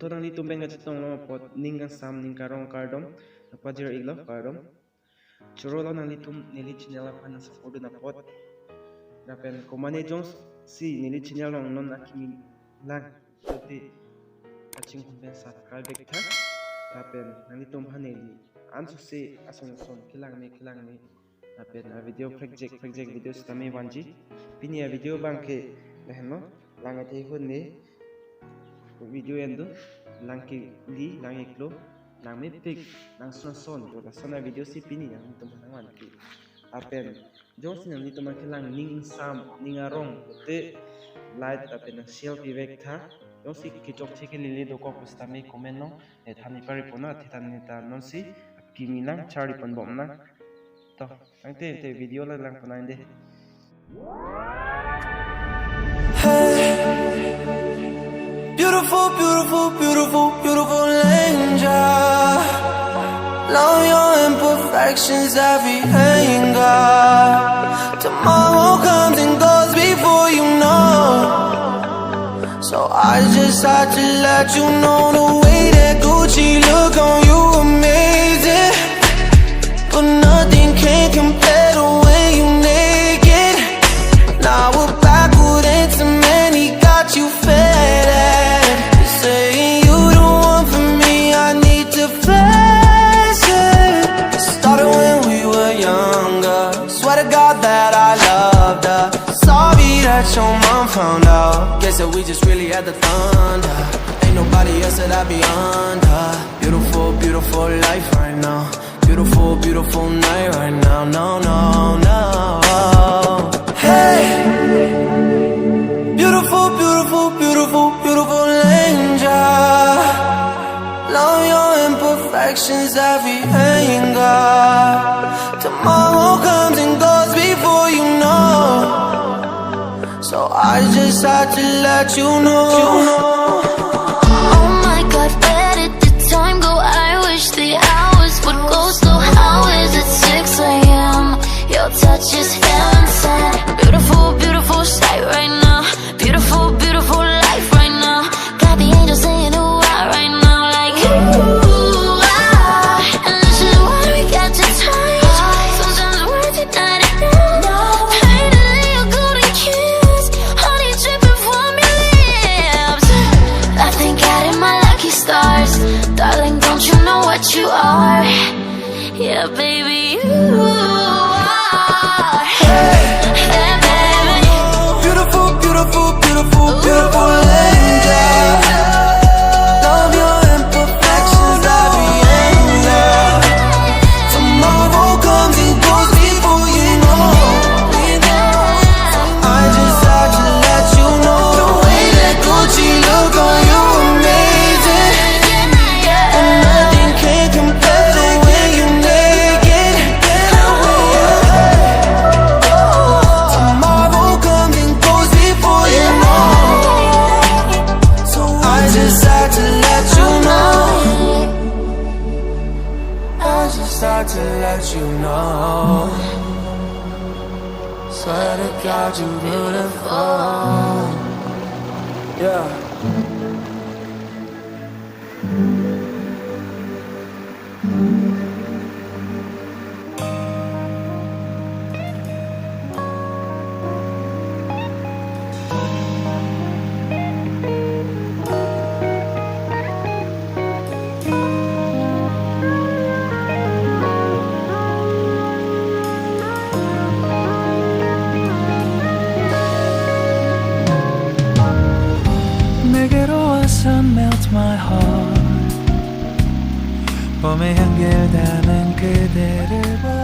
Buto nang litum benga chitong lo pot ningang sam ning karong kardom napajir iglo kardom churo lo nang litum nili chinela pan sa fodo na pot napen komane jong si nili chinela non akimi lang sote kaching kumpen sa kalbek tha napen nang litum haneli anso se ason kelangme napen video project video stame wanji pini video bangke lehno langate hunne video endo langki li langiklo langme pik langsun son to la sona video si pini yang teman teman ki apen jong sin ni teman kelang ning sam ning arong te light apen shell vivek tha jong si kichok chike lili do ko pustame comment no e thani pari pona thitan ni ta non si kimilang chari pon bom na to angte te video la lang pona inde Beautiful, beautiful, beautiful, beautiful angel. Love your imperfections, every anger. Tomorrow comes and goes before you know. So I just had to let you know the way that Gucci look on you amazing. But nothing can compare to when you naked. Now we're backward into many, got you fed. Saying you the one for me, I need to face it. Started when we were younger. Swear to God that I loved her. Sorry that your mom found out. Guess that we just really had the thunder. Ain't nobody else that I be under. Beautiful, beautiful life right now. Beautiful, beautiful night right now. No, no, no. Hey, beautiful, beautiful, beautiful, beautiful angel. Love your imperfections, every anger. Tomorrow comes and goes before you know. So I just had to let you know. Oh my God, where did the time go? I wish the hours would go slow. How is it 6 a.m.? Your touch is feeling sad. Beautiful, beautiful sight right now. Beautiful, beautiful life right now. Got the angels saying ooh ah right now. Like ooh ah. And this is why we got to touch. Sometimes words are not enough. Finally a golden kiss. Honey dripping from your lips. I thank God in my lucky stars. Darling, don't you know what you are? Yeah, baby, you are. Hey, baby. Beautiful, beautiful, beautiful, beautiful angel. Love your imperfections, every anger. Tomorrow comes and goes before you know. I just had to let you know the way that Gucci look on you amazing. And nothing can compare to when you naked. Tomorrow comes and goes before you know. So I just had to let you know. I just had to let you know. Swear to God you beautiful. Yeah. 내게로 와서 melt my heart 봄의 향기를 담은 그대를 봐